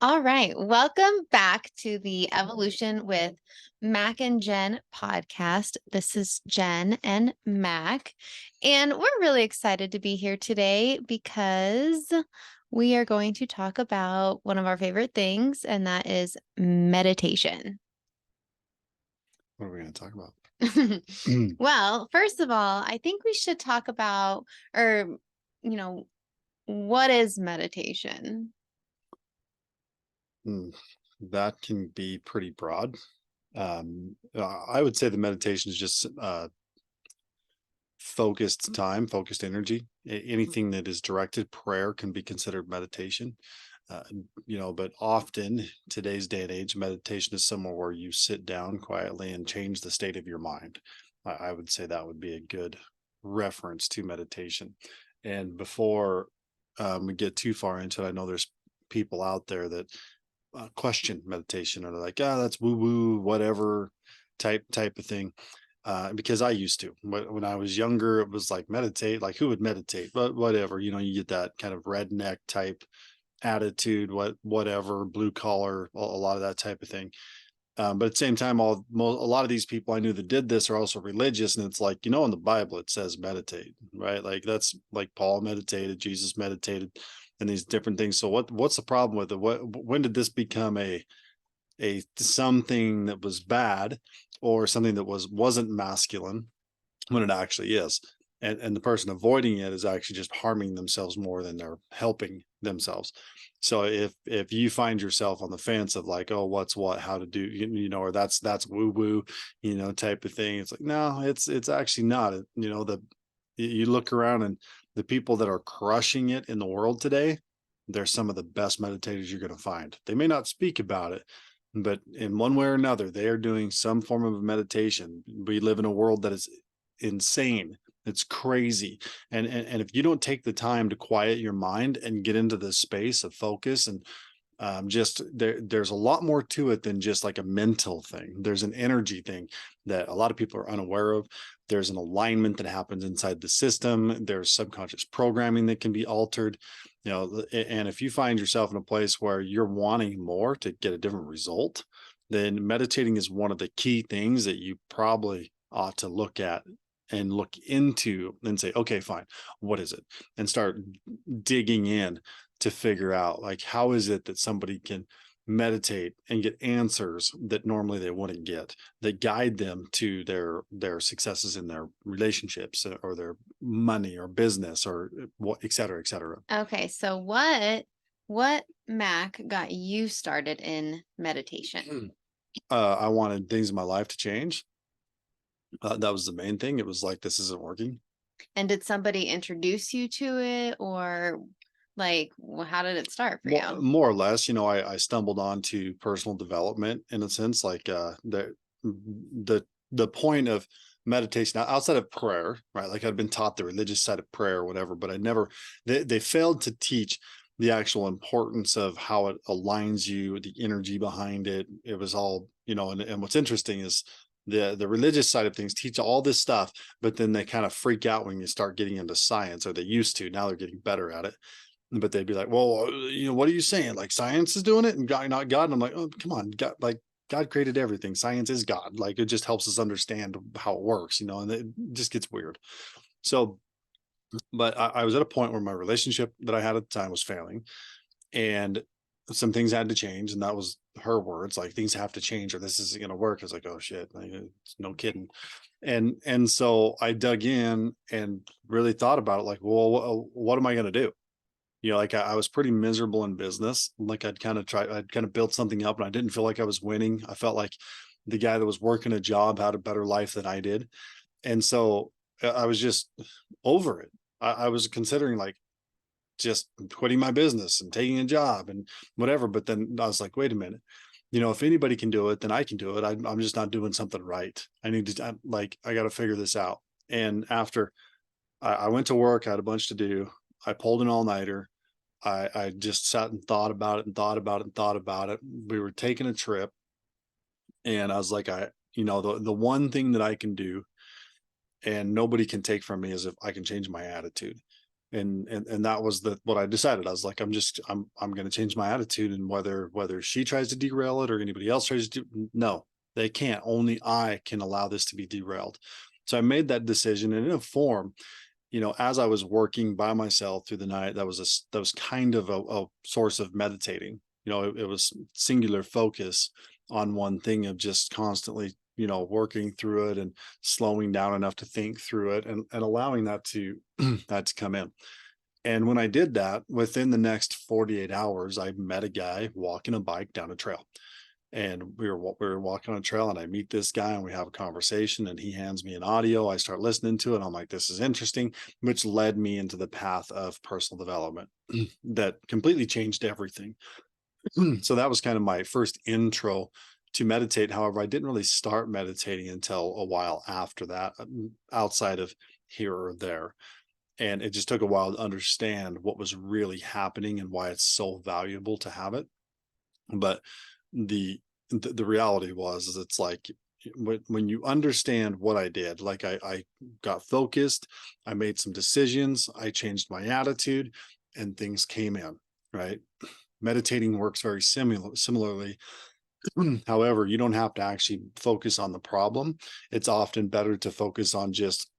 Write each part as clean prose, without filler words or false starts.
All right. Welcome back to the Evolution with Mac and Jenn podcast. This is Jenn and Mac, and we're really excited to be here today because we are going to talk about one of our favorite things, and that is meditation. What are we going to talk about? Well, first of all, I think we should talk about, or, you know, what is meditation? That can be pretty broad. I would say the meditation is just focused time, focused energy. Anything that is directed prayer can be considered meditation. Uh, but often today's day and age, meditation is somewhere where you sit down quietly and change the state of your mind. I would say that would be a good reference to meditation. And before we get too far into it, I know there's people out there that question meditation, or they're like, ah, that's woo woo, whatever type of thing. Because I used to, when I was younger, it was like meditate, like who would meditate, but whatever, you get that kind of redneck type attitude, whatever, blue collar, a lot of that type of thing. But at the same time, a lot of these people I knew that did this are also religious, and it's like, in the Bible it says meditate, right? Like that's like Paul meditated, Jesus meditated, and these different things. So what's the problem with it? When did this become a something that was bad, or something that wasn't masculine, when it actually is? And the person avoiding it is actually just harming themselves more than they're helping themselves. So if you find yourself on the fence of like, oh, what's what, how to do, or that's woo woo, type of thing, it's like, no, it's actually not. You look around, and the people that are crushing it in the world today, they're some of the best meditators you're going to find. They may not speak about it, but in one way or another, they are doing some form of meditation. We live in a world that is insane. It's crazy. And if you don't take the time to quiet your mind and get into the space of focus, and just there's a lot more to it than just like a mental thing. There's an energy thing that a lot of people are unaware of. There's an alignment that happens inside the system. There's subconscious programming that can be altered. And if you find yourself in a place where you're wanting more to get a different result, then meditating is one of the key things that you probably ought to look at and look into and say, okay, fine, what is it? And start digging in to figure out, like, how is it that somebody can meditate and get answers that normally they wouldn't get, that guide them to their successes in their relationships, or their money or business, or what, et cetera, et cetera. Okay, so what Mac got you started in meditation? I wanted things in my life to change. That was the main thing. It was like, this isn't working. And did somebody introduce you to it, or like how did it start for you? More or less, I stumbled onto personal development in a sense, like the point of meditation outside of prayer, right? Like, I'd been taught the religious side of prayer or whatever, but I never, they failed to teach the actual importance of how it aligns you, the energy behind it. It was all, and what's interesting is the religious side of things teach all this stuff, but then they kind of freak out when you start getting into science, or they used to. Now they're getting better at it, but they'd be like, well, what are you saying? Like, science is doing it and God, not God. And I'm like, oh, come on. God, like, God created everything. Science is God. Like, it just helps us understand how it works, and it just gets weird. So, but I was at a point where my relationship that I had at the time was failing, and some things had to change. And that was her words, like, things have to change or this isn't going to work. I was like, oh shit, like, it's no kidding. And so I dug in and really thought about it, like, well, what am I going to do? Like, I was pretty miserable in business. Like, I'd kind of built something up, and I didn't feel like I was winning. I felt like the guy that was working a job had a better life than I did. And so I was just over it. I was considering, like, just quitting my business and taking a job and whatever. But then I was like, wait a minute, if anybody can do it, then I can do it. I'm just not doing something right. I need to, I got to figure this out. And after I went to work, I had a bunch to do. I pulled an all-nighter. I just sat and thought about it and thought about it and thought about it. We were taking a trip, and I was like, the one thing that I can do and nobody can take from me is if I can change my attitude. And that was what I decided. I was like, I'm going to change my attitude, and whether she tries to derail it or anybody else tries to no, they can't. Only I can allow this to be derailed. So I made that decision, and in a form, as I was working by myself through the night, that was kind of a source of meditating. It was singular focus on one thing, of just constantly, working through it and slowing down enough to think through it, and allowing that to that to come in. And when I did that, within the next 48 hours, I met a guy walking a bike down a trail. And we were walking on a trail, and I meet this guy, and we have a conversation, and he hands me an audio. I start listening to it. I'm like, this is interesting, which led me into the path of personal development that completely changed everything. So that was kind of my first intro to meditate. However, I didn't really start meditating until a while after that, outside of here or there. And it just took a while to understand what was really happening and why it's so valuable to have it. But the reality was, is it's like, when you understand what I did, like I got focused, I made some decisions, I changed my attitude, and things came in, right? Meditating works very similarly. However, you don't have to actually focus on the problem. It's often better to focus on just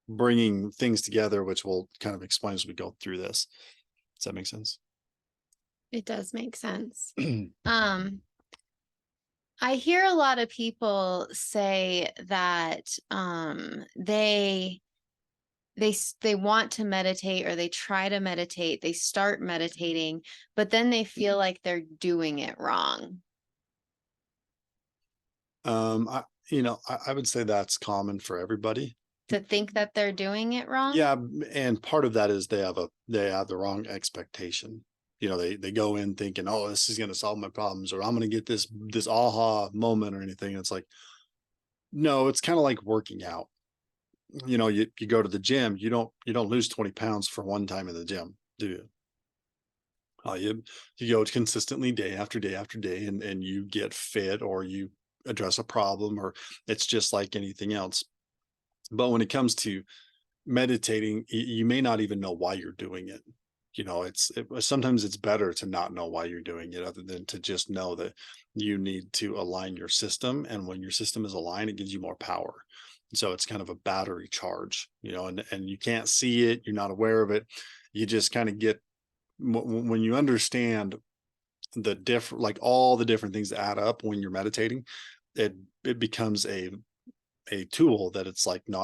bringing things together, which we'll kind of explain as we go through this. Does that make sense? It does make sense. Um, I hear a lot of people say that they want to meditate, or they try to meditate, they start meditating, but then they feel like they're doing it wrong. I would say that's common for everybody. To think that they're doing it wrong. Yeah, and part of that is they have the wrong expectation. They go in thinking, oh, this is going to solve my problems, or I'm going to get this aha moment or anything. It's like, no, it's kind of like working out. You go to the gym, you don't lose 20 pounds for one time in the gym, do you? You go consistently day after day after day, and you get fit, or you address a problem, or it's just like anything else. But when it comes to meditating, you may not even know why you're doing it. Sometimes it's better to not know why you're doing it, other than to just know that you need to align your system. And when your system is aligned, it gives you more power. So it's kind of a battery charge, and you can't see it. You're not aware of it. You just kind of get, when you understand the different, like all the different things that add up when you're meditating, it becomes a tool that it's like, no,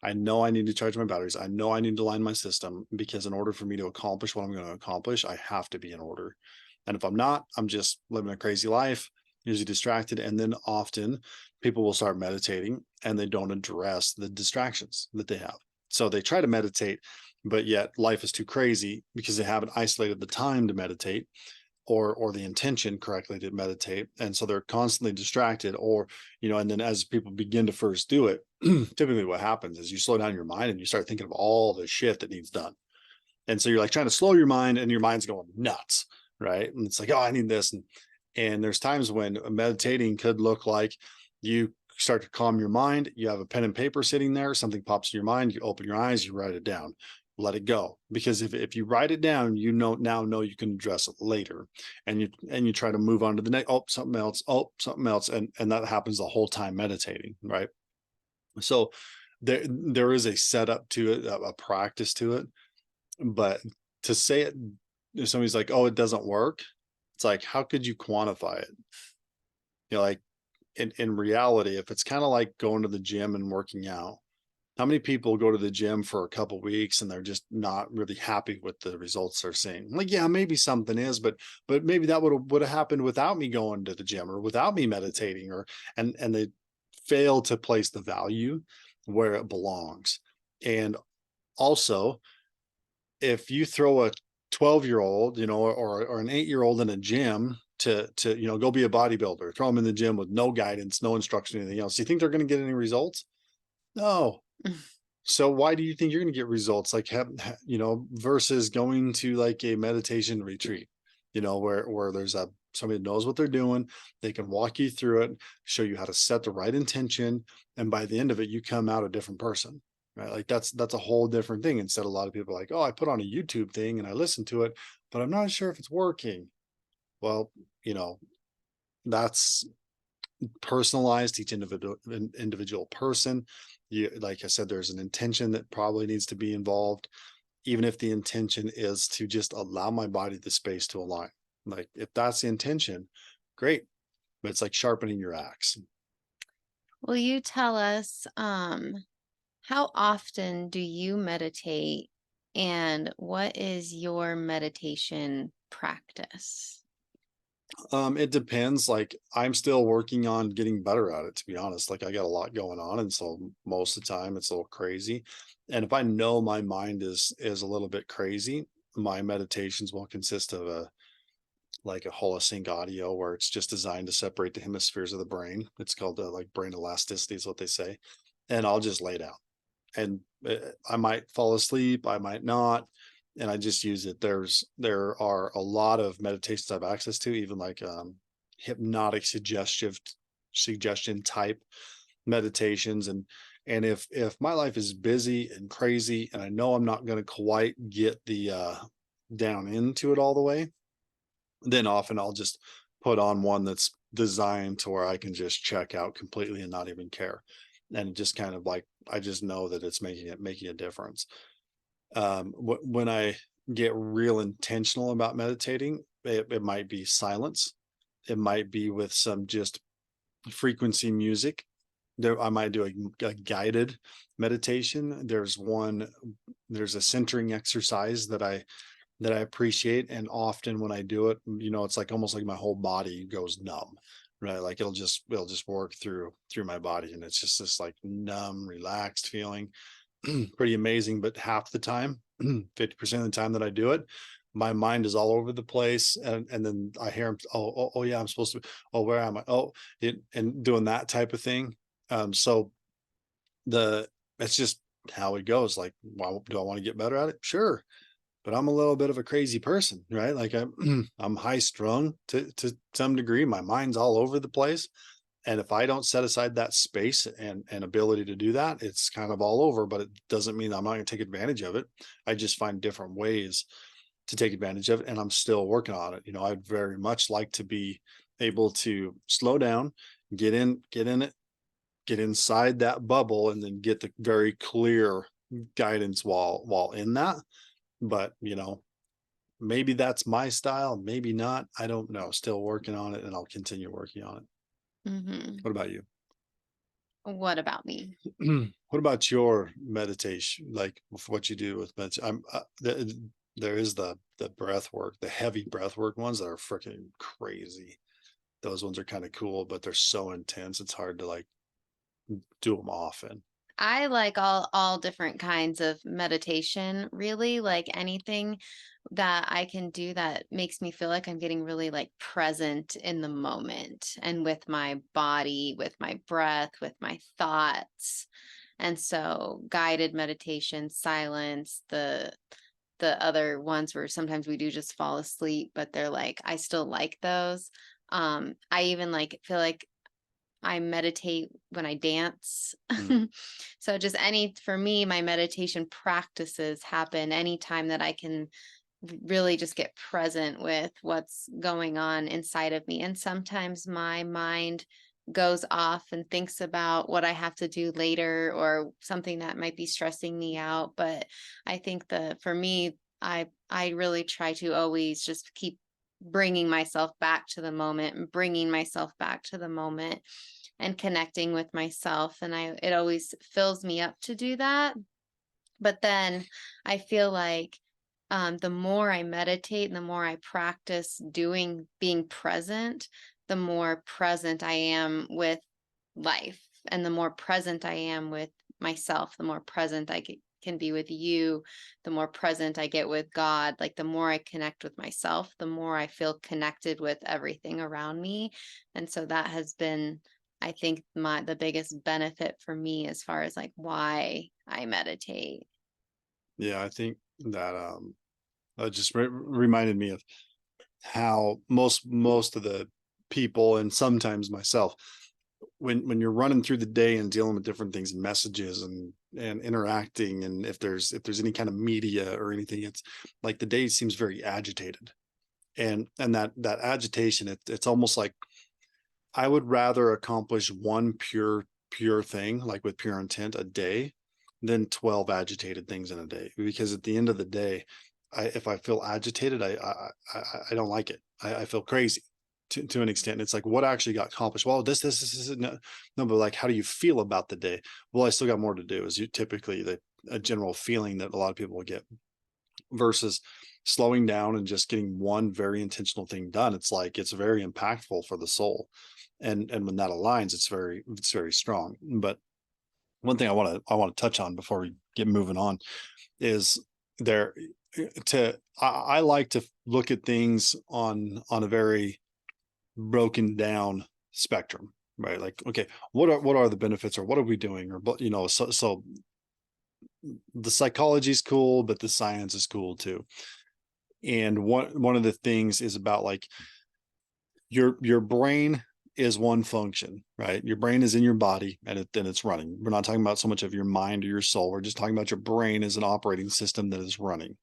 I know I need to charge my batteries. I know I need to align my system, because in order for me to accomplish what I'm going to accomplish, I have to be in order. And if I'm not, I'm just living a crazy life, usually distracted. And then often people will start meditating, and they don't address the distractions that they have. So they try to meditate, but yet life is too crazy because they haven't isolated the time to meditate, or the intention correctly to meditate. And so they're constantly distracted, and then as people begin to first do it, typically what happens is you slow down your mind, and you start thinking of all the shit that needs done. And so you're like trying to slow your mind, and your mind's going nuts, right? And it's like, oh, I need this. And there's times when meditating could look like you start to calm your mind. You have a pen and paper sitting there, something pops in your mind, you open your eyes, you write it down, let it go. Because if you write it down, now know you can address it later. And you try to move on to the next, something else, something else. And that happens the whole time meditating, right? So there is a setup to it, a practice to it. But to say it, if somebody's like, oh, it doesn't work, it's like, how could you quantify it? Like in reality, if it's kind of like going to the gym and working out, how many people go to the gym for a couple weeks and they're just not really happy with the results they're seeing? Like, yeah, maybe something is, but maybe that would have happened without me going to the gym, or without me meditating, and they fail to place the value where it belongs. And also, if you throw a 12-year-old, or an 8-year-old in a gym to go be a bodybuilder, throw them in the gym with no guidance, no instruction, anything else, do you think they're going to get any results? No. So why do you think you're going to get results, like versus going to like a meditation retreat, where there's somebody that knows what they're doing, they can walk you through it, show you how to set the right intention, and by the end of it, you come out a different person. right? Like that's a whole different thing. Instead, a lot of people are like, oh, I put on a YouTube thing and I listen to it, but I'm not sure if it's working. Well, you know, that's personalized, each individual person. You, like I said, there's an intention that probably needs to be involved, even if the intention is to just allow my body the space to align. Like if that's the intention, great. But it's like sharpening your axe. Will you tell us how often do you meditate and what is your meditation practice? It depends. Like I'm still working on getting better at it, to be honest. Like I got a lot going on, and so most of the time it's a little crazy. And if I know my mind is a little bit crazy, my meditations will consist of a like a holosync audio where it's just designed to separate the hemispheres of the brain. It's called like brain elasticity is what they say. And I'll just lay down and I might fall asleep, I might not, and I just use it. There are a lot of meditations I have access to, even like hypnotic suggestion type meditations. And if my life is busy and crazy and I know I'm not going to quite get the down into it all the way, then often I'll just put on one that's designed to where I can just check out completely and not even care. And just kind of like I just know that it's making a difference. When I get real intentional about meditating, it might be silence. It might be with some just frequency music. There, I might do a guided meditation. There's a centering exercise that I appreciate. And often when I do it, you know, it's like almost like my whole body goes numb, right? Like it'll just work through my body. And it's just this like numb, relaxed feeling. Pretty amazing. But half the time, 50% of the time that I do it, my mind is all over the place. And then I hear him, oh yeah, I'm supposed to, oh, where am I? Oh, and doing that type of thing. So the, it's just how it goes. Like, why do I want to get better at it? Sure, but I'm a little bit of a crazy person, right? Like I'm high strung to some degree. My mind's all over the place. And if I don't set aside that space and ability to do that, it's kind of all over, but it doesn't mean I'm not going to take advantage of it. I just find different ways to take advantage of it. And I'm still working on it. You know, I'd very much like to be able to slow down, get in it, get inside that bubble, and then get the very clear guidance while in that. But you know, maybe that's my style, maybe not. I don't know. Still working on it, and I'll continue working on it. Hmm. What about you? What about me? What about your meditation? Like what you do with meditation? There is the breath work, the heavy breath work ones that are freaking crazy. Those ones are kind of cool, but they're so intense. It's hard to like do them often. I like all different kinds of meditation, really, like anything that I can do that makes me feel like I'm getting really like present in the moment and with my body, with my breath, with my thoughts. And so guided meditation, silence, the other ones where sometimes we do just fall asleep, but they're like I still like those. I even like feel like I meditate when I dance. Mm. So just any for me, my meditation practices happen anytime that I can really just get present with what's going on inside of me. And sometimes my mind goes off and thinks about what I have to do later or something that might be stressing me out. But I think the for me, I really try to always just keep bringing myself back to the moment and bringing myself back to the moment and connecting with myself, and I it always fills me up to do that. But then I feel like the more I meditate and the more I practice doing being present, the more present I am with life, and the more present I am with myself, the more present can be with you, the more present I get with God. Like the more I connect with myself, the more I feel connected with everything around me. And so that has been, I think, the biggest benefit for me as far as like why I meditate. Yeah, I think that just reminded me of how most of the people and sometimes myself when you're running through the day and dealing with different things, messages and interacting, and if there's any kind of media or anything, it's like the day seems very agitated. And that agitation, it's almost like I would rather accomplish one pure thing, like with pure intent, a day than 12 agitated things in a day. Because at the end of the day, if I feel agitated, I don't like it. I feel crazy to an extent. It's like, what actually got accomplished? Well, this, no, but like, how do you feel about the day? Well, I still got more to do, is typically a general feeling that a lot of people will get, versus slowing down and just getting one very intentional thing done. It's like, it's very impactful for the soul. And when that aligns, it's very strong. But one thing I want to touch on before we get moving on is there I like to look at things on a very broken down spectrum, right? Like, okay, what are the benefits, or what are we doing, or, you know, so the psychology is cool, but the science is cool too. And one of the things is about like your brain is one function, right? Your brain is in your body, and then it's running. We're not talking about so much of your mind or your soul. We're just talking about your brain as an operating system that is running.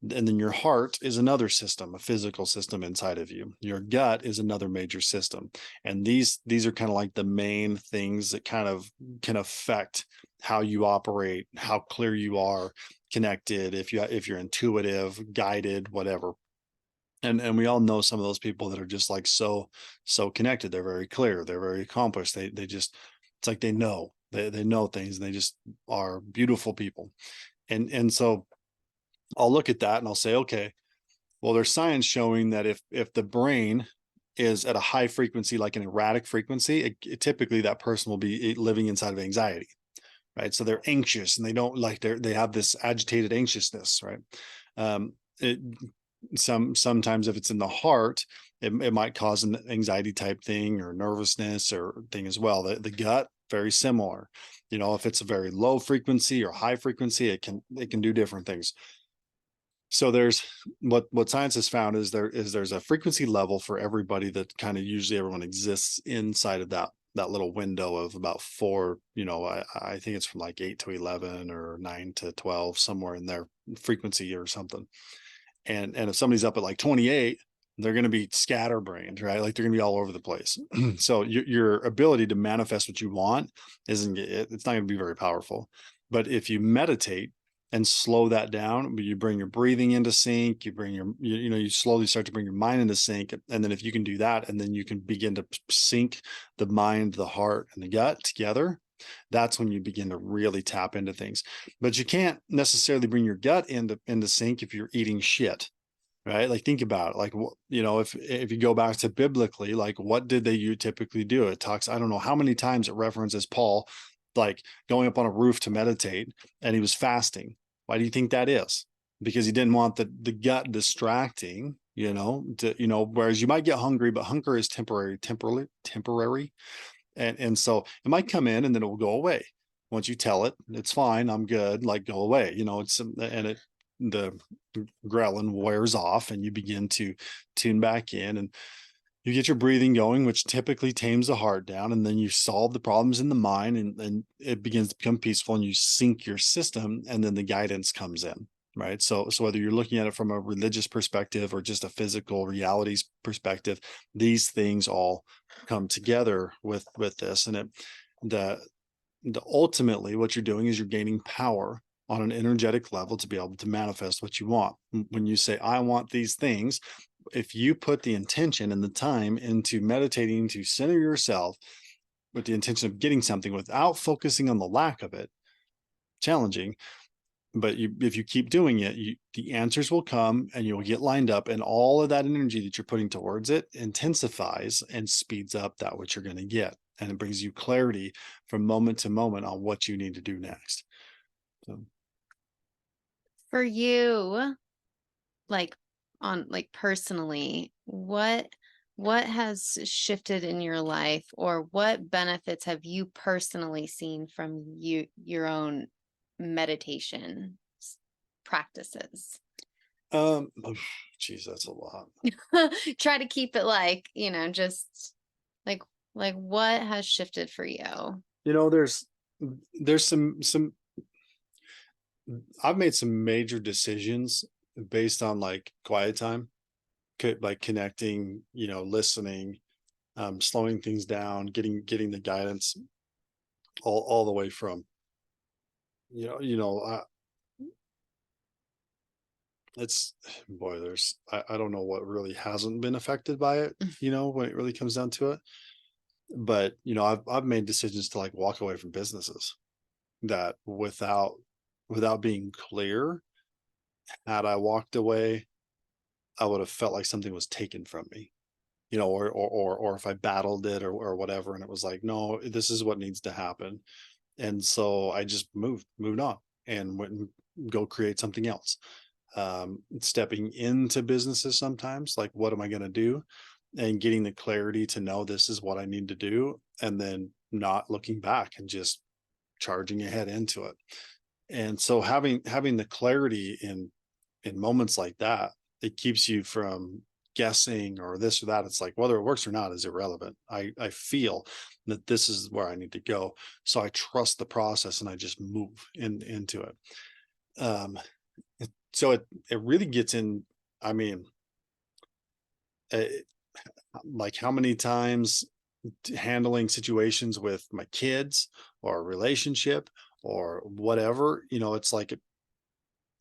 And then your heart is another system, a physical system inside of you. Your gut is another major system. And these are kind of like the main things that kind of can affect how you operate, how clear you are connected, if you're intuitive, guided, whatever. And we all know some of those people that are just like so connected. They're very clear, they're very accomplished, they just, it's like they know things, and they just are beautiful people. And so I'll look at that and I'll say, okay, well, there's science showing that if the brain is at a high frequency, like an erratic frequency, typically that person will be living inside of anxiety, right? So they're anxious, and they don't like, they have this agitated anxiousness, right? It, sometimes if it's in the heart, it might cause an anxiety type thing, or nervousness or thing as well. The gut, very similar. You know, if it's a very low frequency or high frequency, it can do different things. So there's what science has found is there's a frequency level for everybody, that kind of usually everyone exists inside of that little window of about 4, you know, I think it's from like 8 to 11 or 9 to 12, somewhere in there, frequency or something. And if somebody's up at like 28, they're going to be scatterbrained, right? Like they're going to be all over the place. So your ability to manifest what you want it's not going to be very powerful. But if you meditate and slow that down, you bring your breathing into sync, you bring you slowly start to bring your mind into sync. And then if you can do that, and then you can begin to sync the mind, the heart, and the gut together, that's when you begin to really tap into things. But you can't necessarily bring your gut into sync if you're eating shit, right? Like, think about it. Like, you know, if you go back to biblically, like, what did you typically do? It talks, I don't know how many times it references Paul, like going up on a roof to meditate, and he was fasting. Why do you think that is? Because he didn't want the gut distracting, whereas you might get hungry, but hunger is temporary. And so it might come in, and then it will go away. Once you tell it, it's fine, I'm good, like, go away. The ghrelin wears off, and you begin to tune back in, and you get your breathing going, which typically tames the heart down, and then you solve the problems in the mind, and it begins to become peaceful, and you sync your system, and then the guidance comes in, right? So whether you're looking at it from a religious perspective or just a physical realities perspective, these things all come together with this. And the ultimately what you're doing is you're gaining power on an energetic level to be able to manifest what you want. When you say, I want these things, if you put the intention and the time into meditating to center yourself with the intention of getting something without focusing on the lack of it, challenging, but if you keep doing it, the answers will come, and you'll get lined up, and all of that energy that you're putting towards it intensifies and speeds up that what you're going to get, and it brings you clarity from moment to moment on what you need to do next. So. For you, like personally, what has shifted in your life, or what benefits have you personally seen from your own meditation practices? Geez, that's a lot. Try to keep it just like Like, what has shifted for you? You know, there's some I've made some major decisions based on like quiet time, like connecting, listening, slowing things down, getting the guidance all the way from, it's boy, I don't know what really hasn't been affected by it, when it really comes down to it. But, I've made decisions to like walk away from businesses that without being clear, had I walked away, I would have felt like something was taken from me, or if I battled it or whatever, and it was like, no, this is what needs to happen. And so I just moved on and went and go create something else. Stepping into businesses sometimes, like, what am I going to do? And getting the clarity to know this is what I need to do, and then not looking back and just charging ahead into it. And so having the clarity in moments like that, it keeps you from guessing or this or that. It's like whether it works or not is irrelevant. I feel that this is where I need to go. So I trust the process and I just move into it. Um, so it really gets in. I mean, uh, like how many times handling situations with my kids or a relationship or whatever, it's like,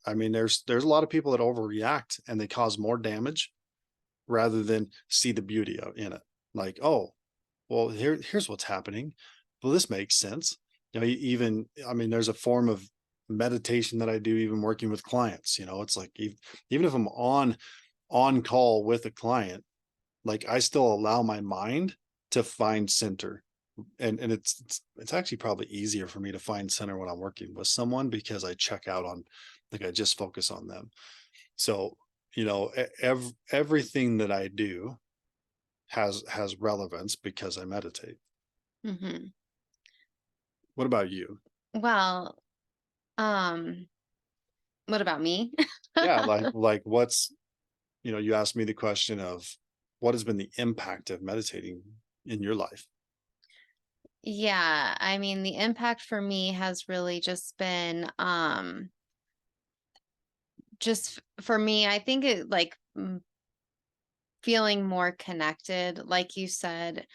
I mean, there's a lot of people that overreact and they cause more damage rather than see the beauty in it. Like, oh, well, here's what's happening. Well, this makes sense. Even, I mean, there's a form of meditation that I do, even working with clients. It's like even if I'm on call with a client, like I still allow my mind to find center. And it's actually probably easier for me to find center when I'm working with someone because I check out on, like, I just focus on them. So, everything that I do has relevance because I meditate. Hmm. What about you? Well, um, what about me? Yeah, like what's, you asked me the question of what has been the impact of meditating in your life? Yeah, I mean, the impact for me has really just been just for me, I think it like feeling more connected. Like you said,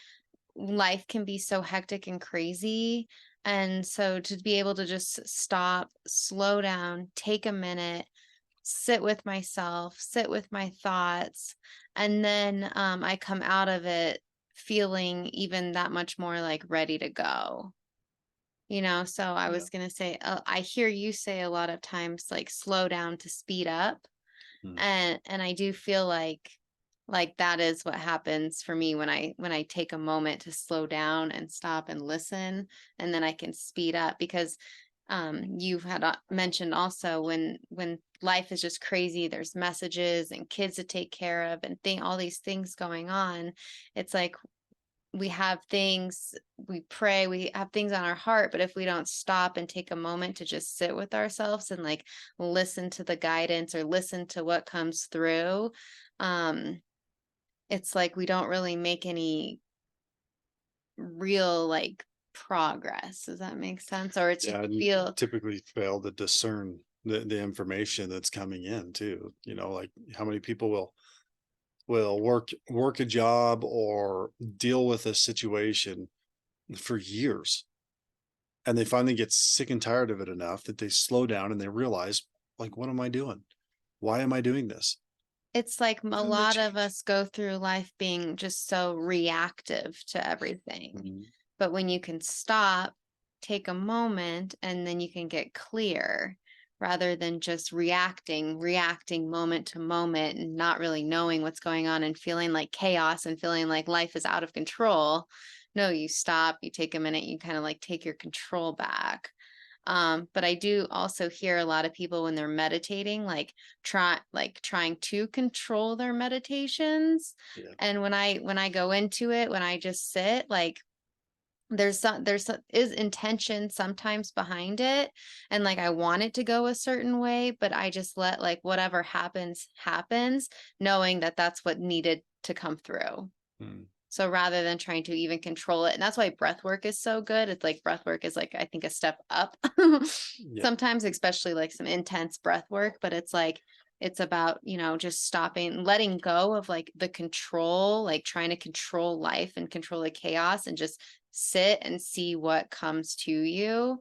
life can be so hectic and crazy. And so to be able to just stop, slow down, take a minute, sit with myself, sit with my thoughts, and then I come out of it feeling even that much more like ready to go. So I Yeah. was going to say, I hear you say a lot of times like slow down to speed up. Mm. And I do feel like that is what happens for me when I take a moment to slow down and stop and listen, and then I can speed up because you've had mentioned also when life is just crazy, there's messages and kids to take care of and all these things going on. It's like we have things, we pray, we have things on our heart, but if we don't stop and take a moment to just sit with ourselves and like listen to the guidance or listen to what comes through, um it's like we don't really make any real like progress. Does that make sense? Or it's just Yeah, and you feel typically fail to discern the information that's coming in too. Like how many people will work a job or deal with a situation for years, and they finally get sick and tired of it enough that they slow down and they realize, like, what am I doing? Why am I doing this? it's like a And they lot of change. us go through life being just so reactive to everything. Mhm. But when you can stop, take a moment, and then you can get clear rather than just reacting moment to moment and not really knowing what's going on and feeling like chaos and feeling like life is out of control. No, you stop, you take a minute, you kind of like take your control back. But I do also hear a lot of people when they're meditating, trying to control their meditations. Yeah. And when I go into it, when I just sit, like is intention sometimes behind it, and like I want it to go a certain way, but I just let like whatever happens, knowing that that's what needed to come through. Mm. So rather than trying to even control it, and that's why breath work is so good. It's like breath work is like, I think, a step up Yeah. sometimes, especially like some intense breath work, but it's like, it's about, just stopping, letting go of like the control, like trying to control life and control the chaos and just sit and see what comes to you.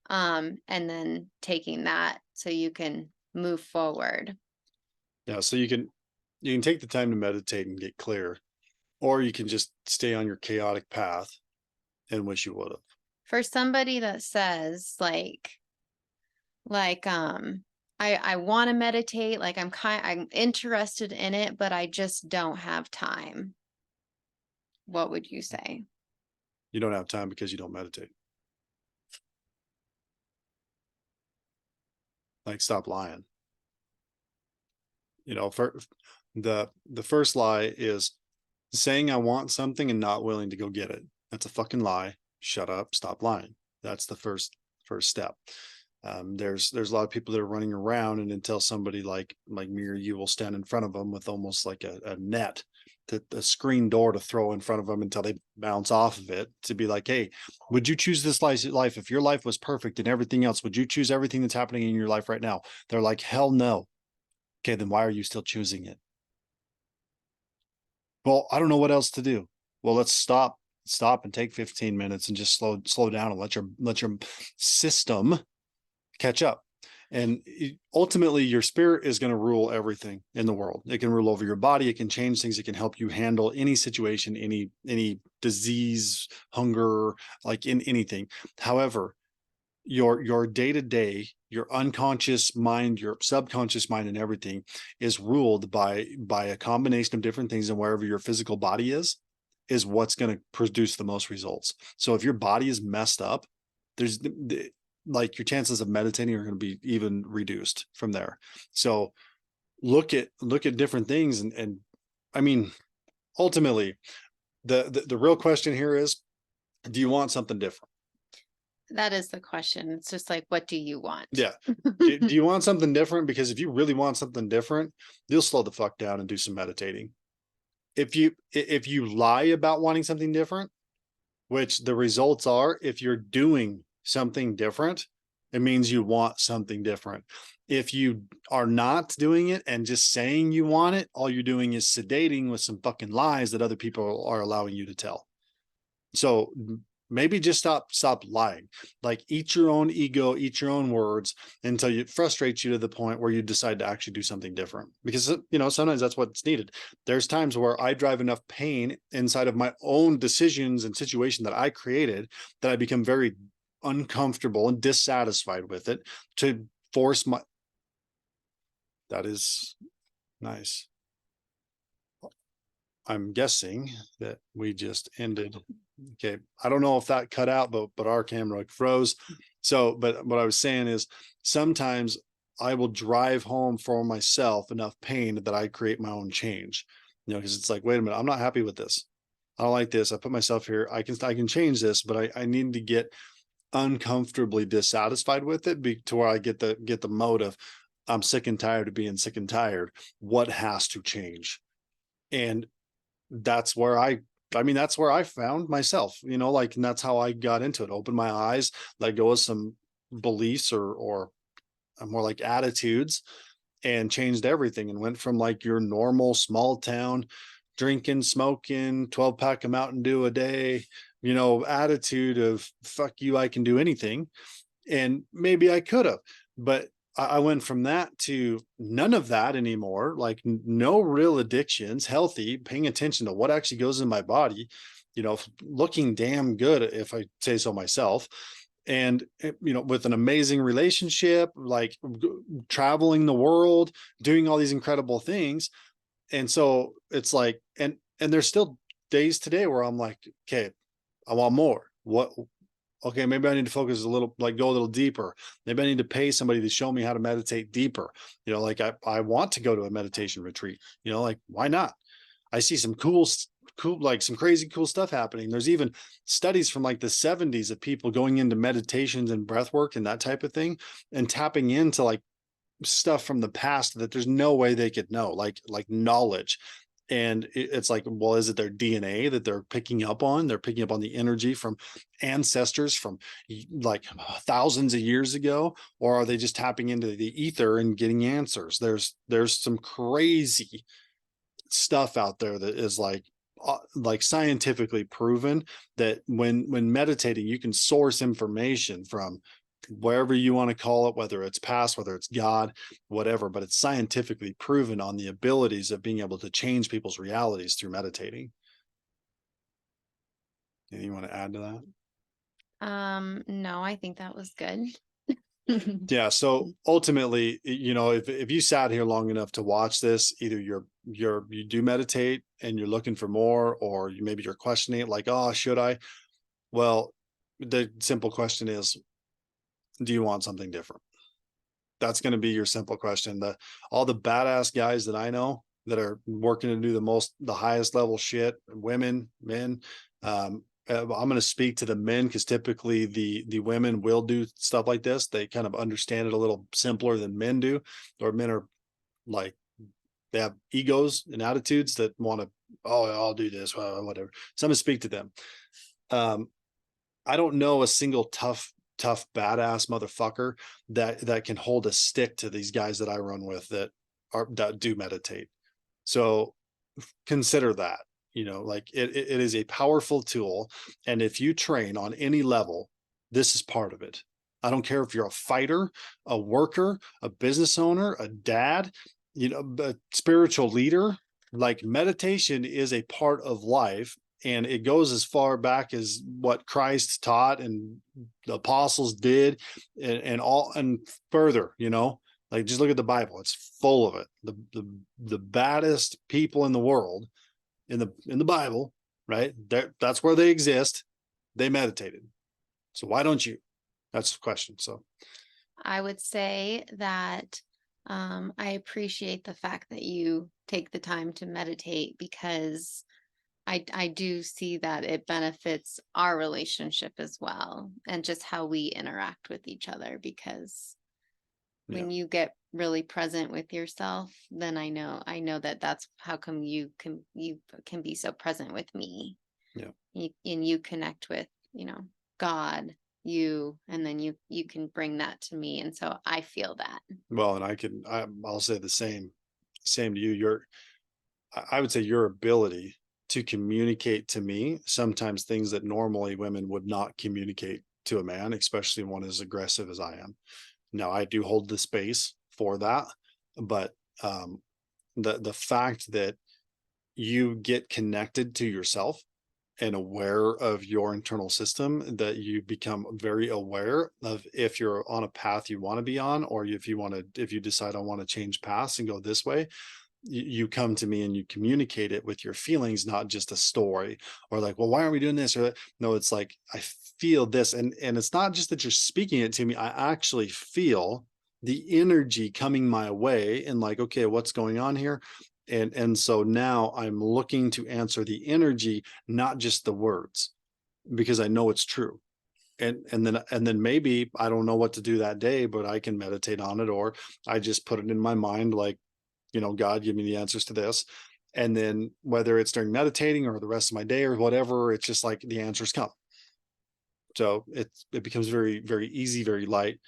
And then taking that so you can move forward. Yeah. So you can take the time to meditate and get clear, or you can just stay on your chaotic path and wish you would have. For somebody that says like I want to meditate, like I'm interested in it, but I just don't have time. What would you say? You don't have time because you don't meditate. Like, stop lying. For the first lie is saying I want something and not willing to go get it. That's a fucking lie. Shut up, stop lying. That's the first step. There's a lot of people that are running around, and until somebody like me or you will stand in front of them with almost like a net, a screen door to throw in front of them until they bounce off of it, to be like, hey, would you choose this life if your life was perfect and everything else? Would you choose everything that's happening in your life right now? They're like, hell no. Okay, then why are you still choosing it? Well, I don't know what else to do. Well, let's stop and take 15 minutes and just slow down and let your system catch up. And ultimately, your spirit is going to rule everything in the world. It can rule over your body. It can change things. It can help you handle any situation, any disease, hunger, like in anything. However, your day-to-day, your unconscious mind, your subconscious mind, and everything is ruled by a combination of different things, and wherever your physical body is what's going to produce the most results. So if your body is messed up, there's like your chances of meditating are going to be even reduced from there. So look at different things, and I mean, ultimately, the real question here is, do you want something different? That is the question. It's just like, what do you want? Yeah. Do you want something different? Because if you really want something different, you'll slow the fuck down and do some meditating. If you lie about wanting something different, which the results are, if you're doing something different, it means you want something different. If you are not doing it and just saying you want it, all you're doing is sedating with some fucking lies that other people are allowing you to tell. So maybe just stop lying. Like, eat your own ego, eat your own words until it frustrates you to the point where you decide to actually do something different. Because sometimes that's what's needed. There's times where I drive enough pain inside of my own decisions and situation that I created that I become very uncomfortable and dissatisfied with it, to force my. That is nice. I'm guessing that we just ended. Okay. I don't know if that cut out, but our camera froze. So, but what I was saying is, sometimes I will drive home for myself enough pain that I create my own change. Because it's like, wait a minute, I'm not happy with this. I don't like this. I put myself here. I can change this, but I need to get uncomfortably dissatisfied with it, to where I get the mode of, I'm sick and tired of being sick and tired. What has to change? And that's where that's where I found myself, and that's how I got into it. Opened my eyes, let go of some beliefs or more like attitudes, and changed everything, and went from like your normal small town drinking, smoking, 12-pack of Mountain Dew a day, attitude of fuck you, I can do anything. And maybe I could have, but I went from that to none of that anymore. Like, no real addictions, healthy, paying attention to what actually goes in my body, looking damn good, if I say so myself. And, with an amazing relationship, like traveling the world, doing all these incredible things. And so it's like, and there's still days today where I'm like, okay, I want more. What? Okay, maybe I need to focus a little, like go a little deeper. Maybe I need to pay somebody to show me how to meditate deeper. Like I want to go to a meditation retreat, like, why not? I see some cool, like some crazy cool stuff happening. There's even studies from like the 70s of people going into meditations and breath work and that type of thing, and tapping into like stuff from the past that there's no way they could know, like knowledge. And it's like, well, is it their DNA that they're picking up on? They're picking up on the energy from ancestors from like thousands of years ago, or are they just tapping into the ether and getting answers? There's some crazy stuff out there that is like scientifically proven that when meditating, you can source information from wherever you want to call it, whether it's past, whether it's God, whatever, but it's scientifically proven on the abilities of being able to change people's realities through meditating. Anything you want to add to that? No, I think that was good. Yeah. So ultimately, if you sat here long enough to watch this, either you do meditate and you're looking for more, or maybe you're questioning it, like, oh, should I? Well, the simple question is, do you want something different? That's going to be your simple question. All the badass guys that I know that are working to do the highest level shit, women, men. I'm going to speak to the men because typically the women will do stuff like this. They kind of understand it a little simpler than men do, or men are like, they have egos and attitudes that want to, oh, I'll do this, whatever. So I'm going to speak to them. I don't know a single tough badass motherfucker that can hold a stick to these guys that I run with that do meditate. So consider that, like it is a powerful tool. And if you train on any level, this is part of it. I don't care if you're a fighter, a worker, a business owner, a dad, a spiritual leader. Like, meditation is a part of life, and it goes as far back as what Christ taught and the apostles did, and further, like, just look at the Bible. It's full of it. The baddest people in the world, in the Bible, right? That's where they exist. They meditated. So why don't you? That's the question. So I would say that I appreciate the fact that you take the time to meditate, because I do see that it benefits our relationship as well, and just how we interact with each other. Because when you get really present with yourself, then I know that that's how come you can be so present with me. Yeah. And you connect with, God, and then you can bring that to me. And so I feel that. Well, and I'll say the same to you. I would say your ability to communicate to me sometimes things that normally women would not communicate to a man, especially one as aggressive as I am. Now, I do hold the space for that, but the fact that you get connected to yourself and aware of your internal system, that you become very aware of if you're on a path you want to be on, or if you decide I want to change paths and go this way, you come to me and you communicate it with your feelings, not just a story, or like, well, why aren't we doing this? Or no, it's like, I feel this. And it's not just that you're speaking it to me. I actually feel the energy coming my way, and like, okay, what's going on here? And so now I'm looking to answer the energy, not just the words, because I know it's true. And then maybe I don't know what to do that day, but I can meditate on it, or I just put it in my mind, like, God, give me the answers to this. And then whether it's during meditating or the rest of my day or whatever, it's just like the answers come. So it becomes very, very easy, very light,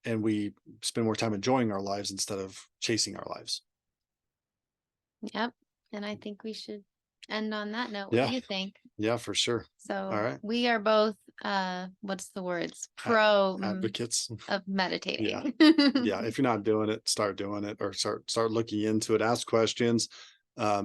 and we spend more time enjoying our lives instead of chasing our lives. Yep. And I think we should end on that note. What Yeah. do you think? Yeah, for sure. So all right, we are both what's the words? Pro advocates of meditating. Yeah. If you're not doing it, start doing it, or start looking into it, ask questions,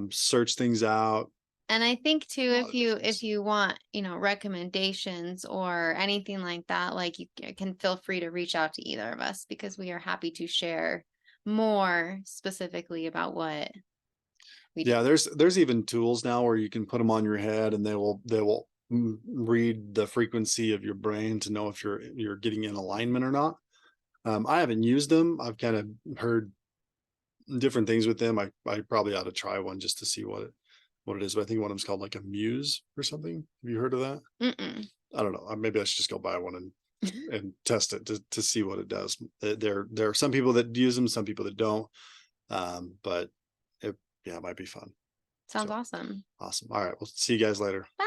search things out. And I think too, if you want, recommendations or anything like that, like, you can feel free to reach out to either of us, because we are happy to share more specifically about what we do. Yeah, there's even tools now where you can put them on your head, and they will read the frequency of your brain to know if you're getting in alignment or not. I haven't used them. I've kind of heard different things with them. I probably ought to try one just to see what it is. But I think one of them's called like a Muse or something. Have you heard of that? Mm-mm. I don't know. Maybe I should just go buy one and test it to see what it does. There are some people that use them, some people that don't. But it might be fun. Sounds So awesome. awesome. All right. We'll see you guys later. Bye.